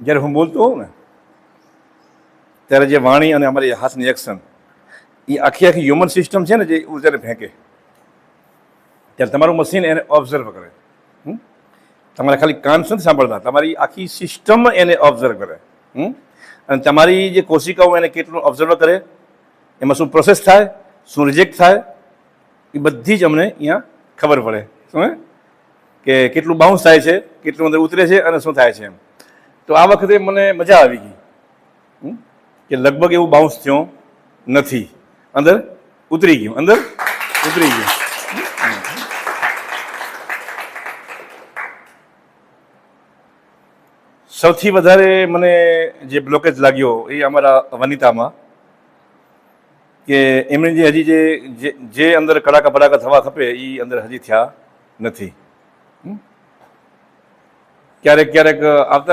જ્યારે હું બોલતો હોઉં ને ત્યારે જે વાણી અને અમારી હાથની એક્શન એ આખી આખી હ્યુમન સિસ્ટમ છે ને જે ઉર્જાને ફેંકે, ત્યારે તમારું મશીન એને ઓબ્ઝર્વ કરે. તમારે ખાલી કાન નથી સાંભળતા, તમારી આખી સિસ્ટમ એને ઓબ્ઝર્વ કરે. અને તમારી જે કોશિકાઓ એને કેટલું ઓબ્ઝર્વ કરે, એમાં શું પ્રોસેસ થાય, શું રિજેક્ટ થાય, એ બધી જ અમને અહીંયા ખબર પડે. શું કે કેટલું બાઉન્સ થાય છે, કેટલું અંદર ઉતરે છે અને શું થાય છે એમ. તો આ વખતે મને મજા આવી ગઈ કે લગભગ એવું બાઉન્સ થયું નથી, અંદર ઉતરી ગયું, અંદર ઉતરી ગયું. સૌથી વધારે મને જે બ્લોકેજ લાગ્યો એ અમારા વનિતામાં, કે એમને જે હજી જે અંદર કડાકા બડાકા થવા ખપે એ અંદર હજી થયા નથી. ક્યારેક આવતા